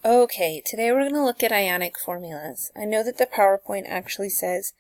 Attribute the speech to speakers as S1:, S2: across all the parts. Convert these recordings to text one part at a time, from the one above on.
S1: Okay, today we're going to look at ionic formulas. I know that the PowerPoint actually says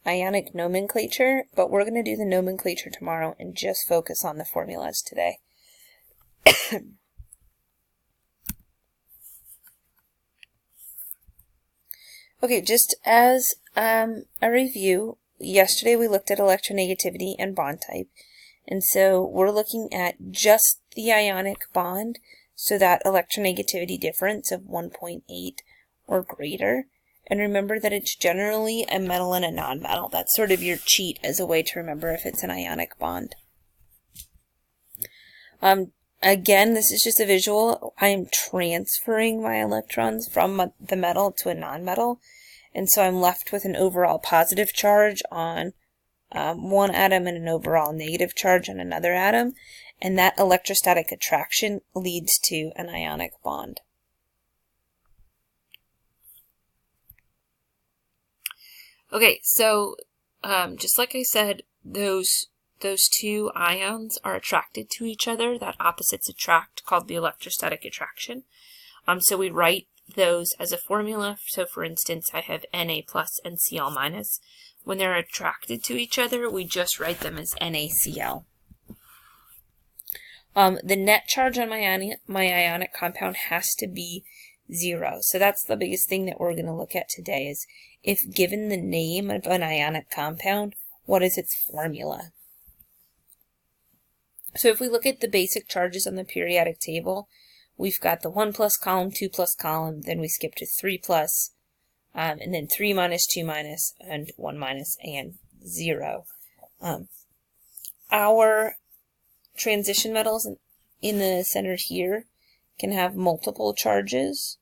S1: ionic nomenclature, but we're going to do the nomenclature tomorrow and just focus on the formulas today. Okay, just as a review, yesterday we looked at electronegativity and bond type, and so we're looking at just the ionic bond, so that electronegativity difference of 1.8 or greater. And remember that it's generally a metal and a nonmetal. That's sort of your cheat as a way to remember if it's an ionic bond. Again, this is just a visual. I am transferring my electrons from the metal to a nonmetal, and so I'm left with an overall positive charge on one atom and an overall negative charge on another atom, and that electrostatic attraction leads to an ionic bond. Okay, so just like I said, those two ions are attracted to each other. That opposites attract, called the electrostatic attraction. So we write those as a formula. So for instance, I have Na plus and Cl minus. When they're attracted to each other, we just write them as NaCl. The net charge on my ionic compound has to be 0. So that's the biggest thing that we're going to look at today is, if given the name of an ionic compound, what is its formula? So if we look at the basic charges on the periodic table, we've got the 1 plus column, 2 plus column, then we skip to 3 plus, and then 3 minus, 2 minus, and 1 minus, and 0. Our transition metals in the center here can have multiple charges.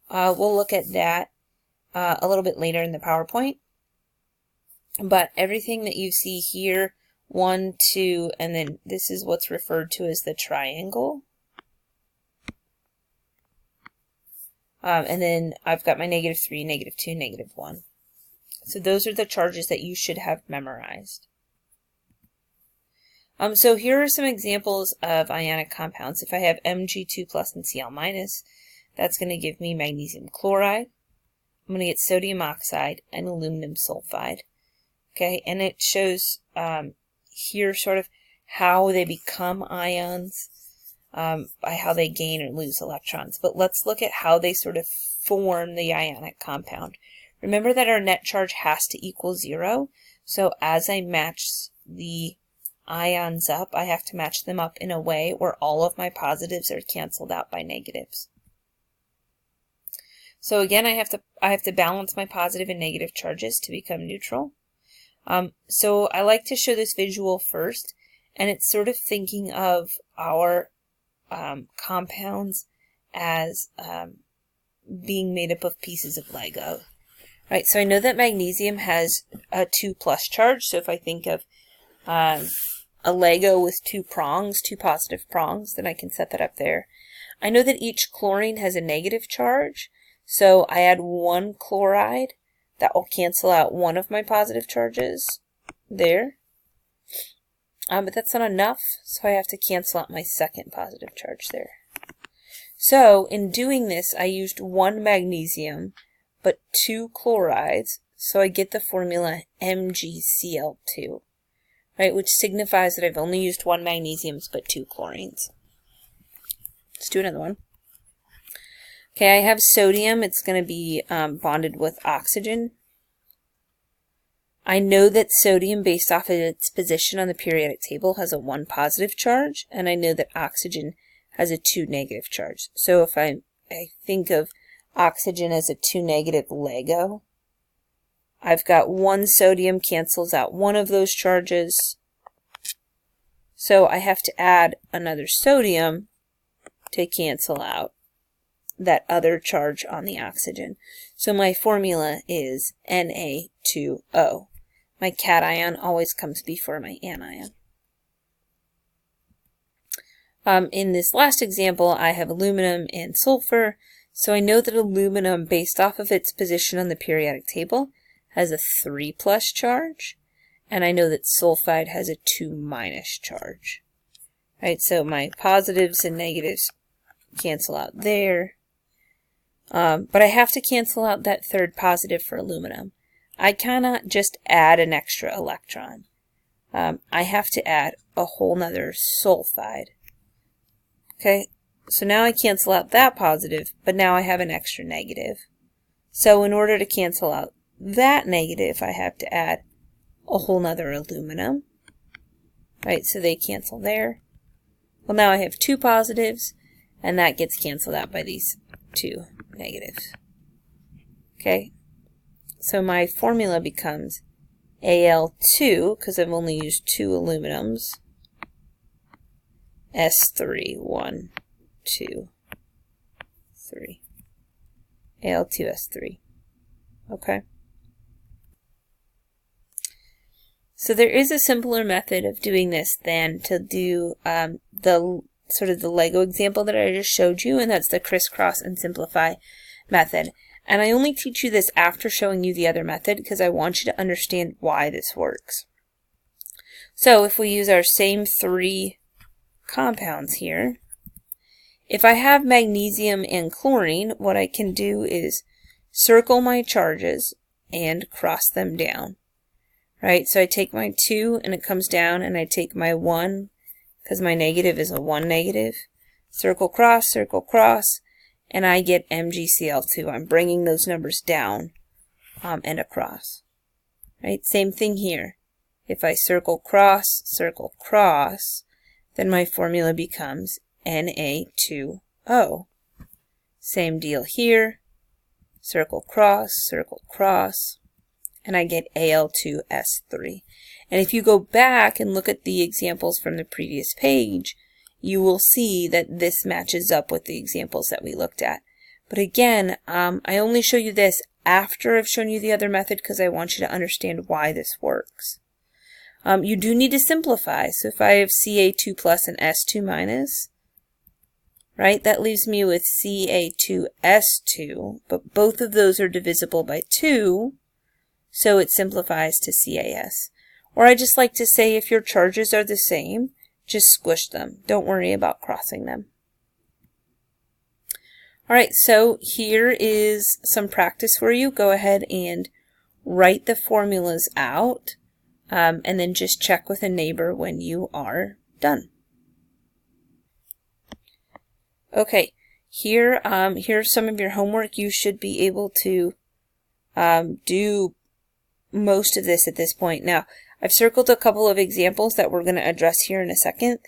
S1: We'll look at that a little bit later in the PowerPoint. But everything that you see here, 1, 2, and then this is what's referred to as the triangle. And then I've got my -3, -2, -1. So those are the charges that you should have memorized. So here are some examples of ionic compounds. If I have Mg2 plus and Cl minus, that's going to give me magnesium chloride. I'm going to get sodium oxide and aluminum sulfide. Okay, and it shows here sort of how they become ions, by how they gain or lose electrons. But let's look at how they sort of form the ionic compound. Remember that our net charge has to equal 0. So as I match the ions up, I have to match them up in a way where all of my positives are canceled out by negatives. So again, I have to balance my positive and negative charges to become neutral. So I like to show this visual first, and it's sort of thinking of our compounds as being made up of pieces of Lego. Right, so I know that magnesium has a 2 plus charge, so if I think of a Lego with 2 prongs, 2 positive prongs, then I can set that up there. I know that each chlorine has a negative charge, so I add 1 chloride. That will cancel out one of my positive charges there. But that's not enough, so I have to cancel out my second positive charge there. So in doing this, I used 1 magnesium, but 2 chlorides, so I get the formula MgCl2. Right, which signifies that I've only used 1 magnesium but 2 chlorines. Let's do another one. Okay, I have sodium. It's going to be bonded with oxygen. I know that sodium, based off of its position on the periodic table, has a 1 positive charge, and I know that oxygen has a 2 negative charge. So if I think of oxygen as a 2 negative Lego, I've got 1 sodium cancels out one of those charges, so I have to add another sodium to cancel out that other charge on the oxygen. So my formula is Na2O. My cation always comes before my anion. In this last example, I have aluminum and sulfur, so I know that aluminum, based off of its position on the periodic table, has a 3 plus charge, and I know that sulfide has a 2 minus charge. Right, so my positives and negatives cancel out there, But I have to cancel out that third positive for aluminum. I cannot just add an extra electron. I have to add a whole nother sulfide. Okay, so now I cancel out that positive, but now I have an extra negative. So in order to cancel out that negative, I have to add a whole nother aluminum. Right, so they cancel there. Well, now I have two positives, and that gets canceled out by these two negatives. Okay, so my formula becomes Al2, because I've only used two aluminums, S3, 1, 2, 3. Al2S3. Okay. So there is a simpler method of doing this than to do the sort of the Lego example that I just showed you, and that's the crisscross and simplify method. And I only teach you this after showing you the other method because I want you to understand why this works. So if we use our same three compounds here, if I have magnesium and chlorine, what I can do is circle my charges and cross them down. Right, so I take my 2 and it comes down, and I take my 1 because my negative is a 1 negative, circle cross, and I get MgCl2. I'm bringing those numbers down and across. Right, same thing here. If I circle cross, then my formula becomes Na2O. Same deal here, circle cross, and I get Al2S3. And if you go back and look at the examples from the previous page, you will see that this matches up with the examples that we looked at. But again, I only show you this after I've shown you the other method because I want you to understand why this works. You do need to simplify. So if I have Ca2 plus and S2 minus, right, that leaves me with Ca2S2, but both of those are divisible by 2, so it simplifies to CaS. Or I just like to say if your charges are the same, just squish them. Don't worry about crossing them. Alright, so here is some practice for you. Go ahead and write the formulas out, and then just check with a neighbor when you are done. Okay, here's some of your homework. You should be able to do most of this at this point. Now, I've circled a couple of examples that we're going to address here in a second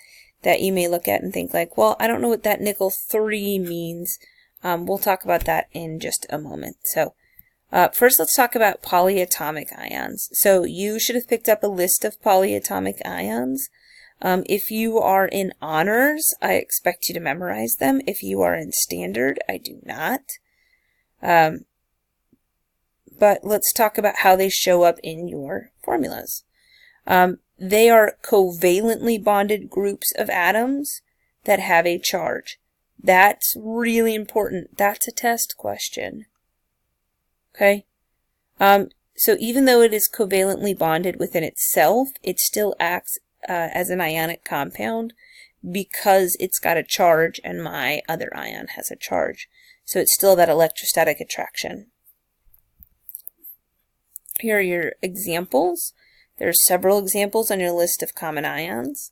S1: that you may look at and think like, well, I don't know what that nickel 3 means. We'll talk about that in just a moment. So first let's talk about polyatomic ions. So you should have picked up a list of polyatomic ions. If you are in honors, I expect you to memorize them. If you are in standard, I do not. But let's talk about how they show up in your formulas. They are covalently bonded groups of atoms that have a charge. That's really important. That's a test question. Okay? So even though it is covalently bonded within itself, it still acts as an ionic compound because it's got a charge and my other ion has a charge. So it's still that electrostatic attraction. Here are your examples. There are several examples on your list of common ions.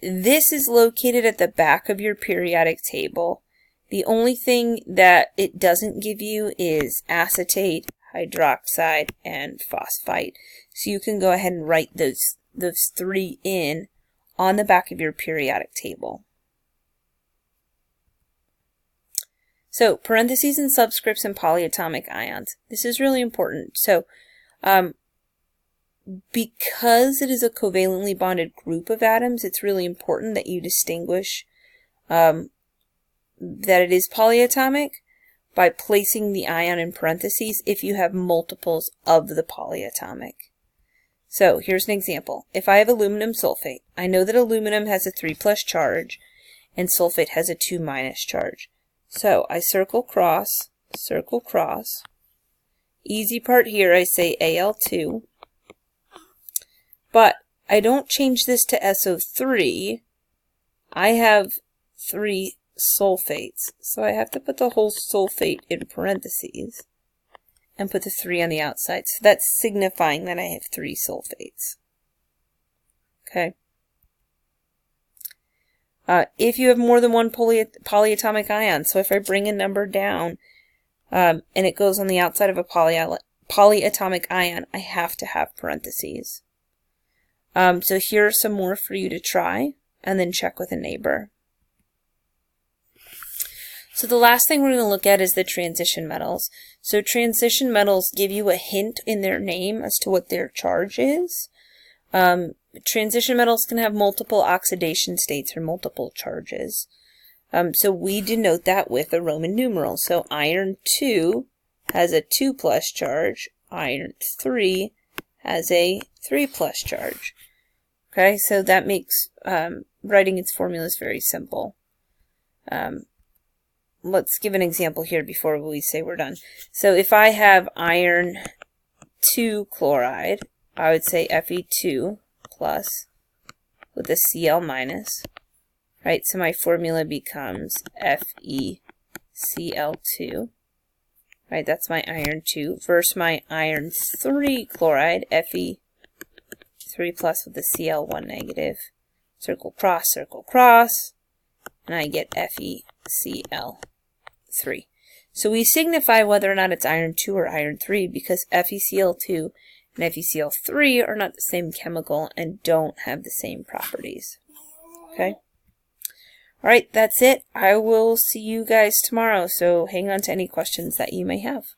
S1: This is located at the back of your periodic table. The only thing that it doesn't give you is acetate, hydroxide, and phosphite. So you can go ahead and write those three in on the back of your periodic table. So parentheses and subscripts and polyatomic ions. This is really important. So because it is a covalently bonded group of atoms, it's really important that you distinguish that it is polyatomic by placing the ion in parentheses if you have multiples of the polyatomic. So here's an example. If I have aluminum sulfate, I know that aluminum has a 3+ charge and sulfate has a 2- charge. So I circle cross. Easy part here, I say Al2. But I don't change this to SO3. I have 3 sulfates, so I have to put the whole sulfate in parentheses and put the 3 on the outside. So that's signifying that I have 3 sulfates. Okay. If you have more than one polyatomic ion, so if I bring a number down and it goes on the outside of a polyatomic ion, I have to have parentheses. So here are some more for you to try, and then check with a neighbor. So the last thing we're going to look at is the transition metals. So transition metals give you a hint in their name as to what their charge is. Transition metals can have multiple oxidation states or multiple charges. So we denote that with a Roman numeral. So iron 2 has a 2+ charge. Iron 3 has a 3+ charge. Okay, so that makes writing its formulas very simple. Let's give an example here before we say we're done. So if I have iron 2 chloride, I would say Fe2 plus with a Cl minus. Right, so my formula becomes FeCl2. Right, that's my iron 2 versus my iron 3 chloride, Fe3 plus with a Cl1 negative. Circle cross, and I get FeCl3. So we signify whether or not it's iron 2 or iron 3 because FeCl2 and FeCl3 are not the same chemical and don't have the same properties. Okay? Alright, that's it. I will see you guys tomorrow, so hang on to any questions that you may have.